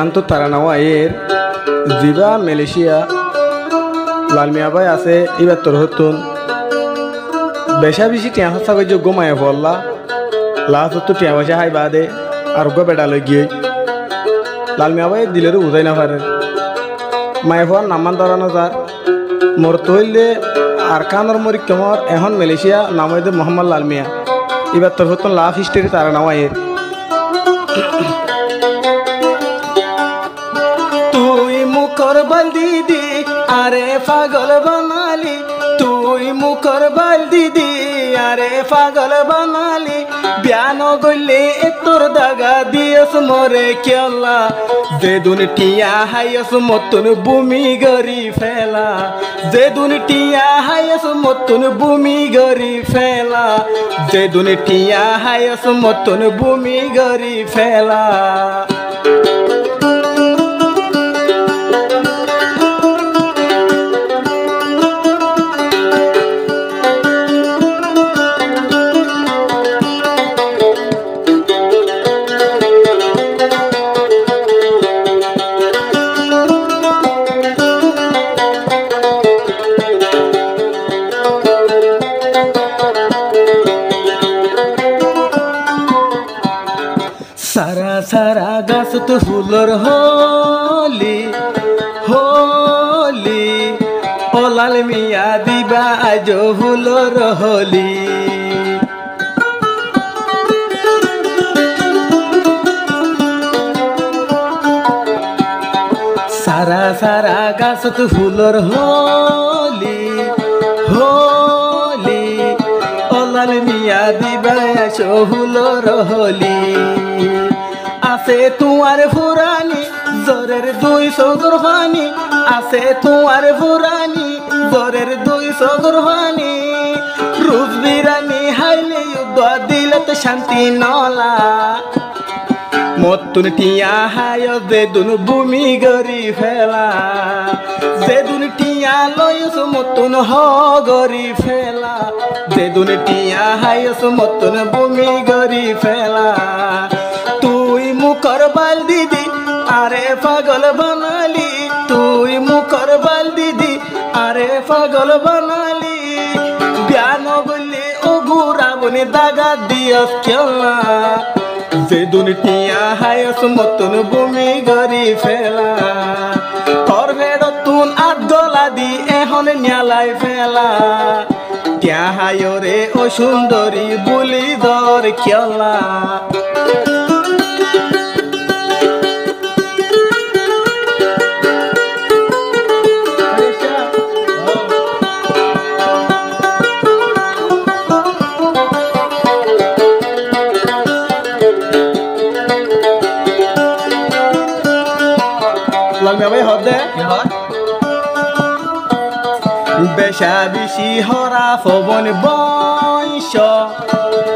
আন্ত তারা নাওয়া এর জিবা মালয়েশিয়া লালমিয়া ভাই আছে এবার তোর হতুন বেশা বেশি টিয়া হস্তা করে ঘুমায় পড়লা লাস্ট তো টিয়া পয়সা হাই বাদে আর গো বেটা লই গিয়ে লালমিয়া ভাই দিলেরও বুঝাই না পারে মায়ে হওয়ার নামান ধরানো যার মোর তৈলে আর কানর মরি কেমর এখন মালয়েশিয়া নাম হইতে মোহাম্মদ লালমিয়া এবার তোর হতুন লাভ হিস্ট্রি তারা নাওয়া এর তুই মুখর বলদি আরে পাগল বানালি তুই মুখর বলদি আরে পাগল বানালি ব্যানো গলে তোর দাগা দিয়স মরে কেলা যে দুনিয়া হাইস মতন ভূমি গরি ফেলা যে দুনিয়া হাইস মতন ভূমি গরি ফেলা যে দুনিয়া হাইস মতন ভূমি গরি ফেলা সারা সারা গাছ তো ফুলর হলি হলি ও লালমিয়া দিবা আজ ফুলর হলি সারা সারা গাছ তো ফুলর হলি হলি ও লালমিয়া দিবা আজ ফুলর হলি আছে তোমার ফুরানি জোরের 200 গুরবানি আছে তোমার ফুরানি জোরের 200 গুরবানি রুজ বিরানি হাইলে যুদ্ধ দিলত শান্তি নলা মতুন টিয়া হায় যে দুন ভূমি গরি ফেলা যে দুন টিয়া লয়স মতুন হ গরি ফেলা যে দুন টিয়া হায়স মতুন ভূমি গরি ফেলা তুই মুখর বাল দিদি আরে পাগল বানালি তুই মুখর বাল দিদি আরে পাগল বানালি ব্যান গলি ও ঘুরাবনি দাগা দিয়স কেলা যে দুনিয়া হায়স মতন ভূমি গরি ফেলা তোর বেড় তুন আট গলা দি এখন ন্যালাই ফেলা ক্যা হায় রে ও সুন্দরী বুলি দর খেলা লালমিয়া ভাই হদে বেশা বেশি হরা ফবন বংশ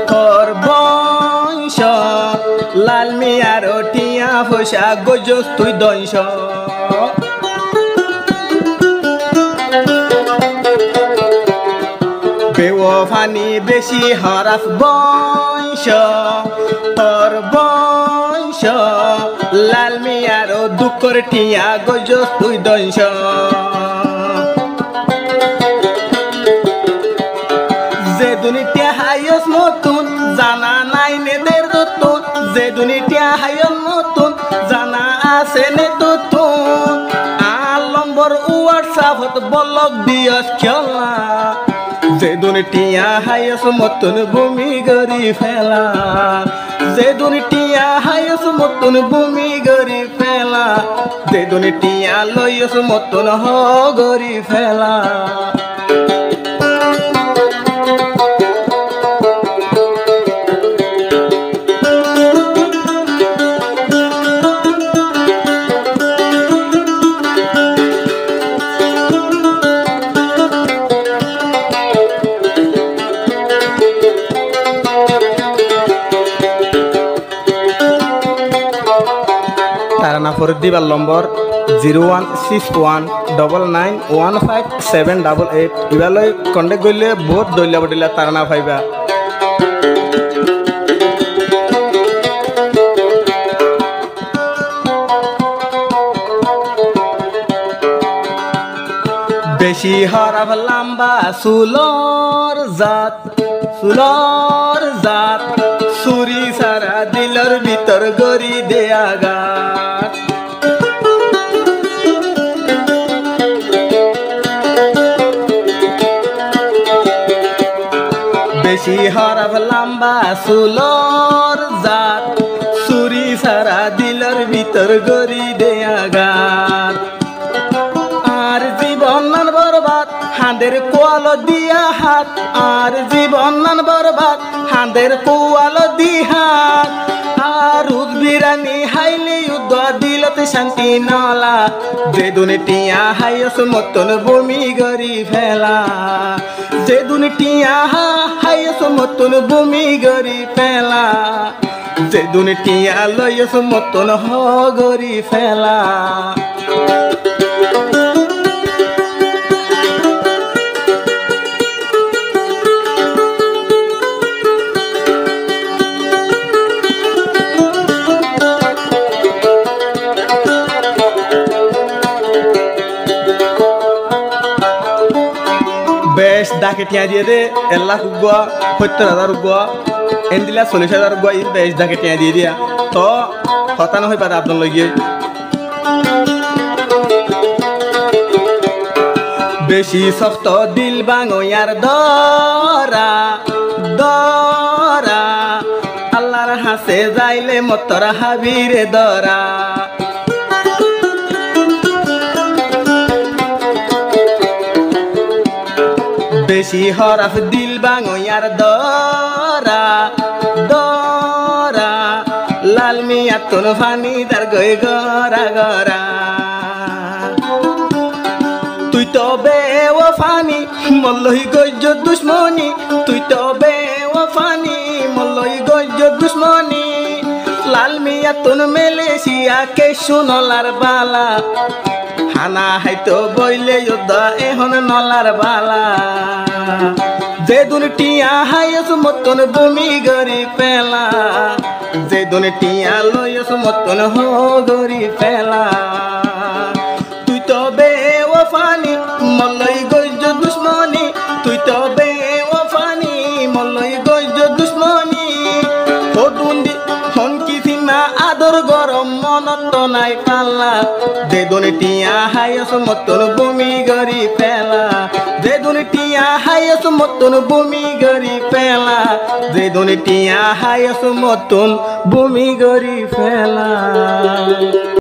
তোর বংশ লালমিয়ার টিয়া ফসা গজস তুই দংশ বেওফানি বেশি হরাফ বংশ তোর বংশ লালমিয়ার দুঃখর টিয়া গজস তুই দংশ যে দুনিয়া হায়স নতুন জানা নাই নেদের নতুন যে দুনিয়া হায়স নতুন জানা আছে নে নতুন আলম্বর হোয়াটসঅ্যাপত বলক দিয়স খেলা যে দুনিয়া হায়স মতন ভূমি গরি ফেলা যে দুনিয়া হায়স মতন ভূমি গরি ফেলা যে দুনিয়া লয়স মতন হ গরি ফেলা তারানা ফরিদ দিবার নম্বর 01619915788 ইবালৈ কন্টেক্ট কৰিলে বহুত দলীয় বদলীয়া তারানা পাইবা। বেশি হরফ লম্বা সুলর জাত সুরি সারা দিলর ভিতর গরি দেয়া গাত বেশি হরফ লম্বা সুলর জাত সুরি সারা দিলর ভিতর গরি দেয়া গাত আর জীবন মান বরবাদ হাঁদের কোয়াল দিয়া হাত আর জীবন মান বরবাদ হাঁদের কোয়াল দি হাত আর উদ্বিরানি হাইলে যুদ্ধ দিলতে শান্তি নলা যে দুনিয়া হাইস মতন বমি গরি ফেলা যে দুনিয়া হাইস মতন বমি গরি ফেলা যে দুনিয়া লয়স মতন হ গরি ফেলা বেশ ডাকে টিয়া দিয়ে দে 1 লাখ গুয়া 70,000 গুয়া এন্দিলা 40,000 গুয়া ইন বেশ ডাকে টিয়া দিয়ে দিয়া তো হতা না হই পারে আপনার লইয়ে বেশি শক্ত দিল বাঙয়ার দরা দরা আল্লাহর হাসে যাইলে মতর হাবিরে দরা বেশি হরফ দিল বাঙয়ার দরা দরা লাল মিয়া তোর ফানি তার গই গরা গরা তুই তো বেওয়াফানি মল্লহি গজ্জ দুশ্মনী তুই তো বেওয়াফানি মল্লহি গজ্জ দুশ্মনী লাল মিয়া তোর মেলেশিয়া কে শুনলার বালা হানা হাইতো বইলে যুদ্ধ এখন নলার বালা যে দুনিয়া হাইস মতন বমি গরি পেলা যে দুনিয়া লয়স মতন হ গরি পেলা তুই তো বেওয়াফানি মল্লই গজ্জ দুশ্মনী তুই তো বেওয়াফানি মল্লই গজ্জ দুশ্মনী হদুন্দি হনকি সীমা আদর গরম মনত নাই পাল্লা যে দুনিয়া হাইস মতন বমি গরি পেলা যে দুনিয়া হাইস মতন বমি গরি পেলা যে দুনিয়া হাইস মতন বমি গরি পেলা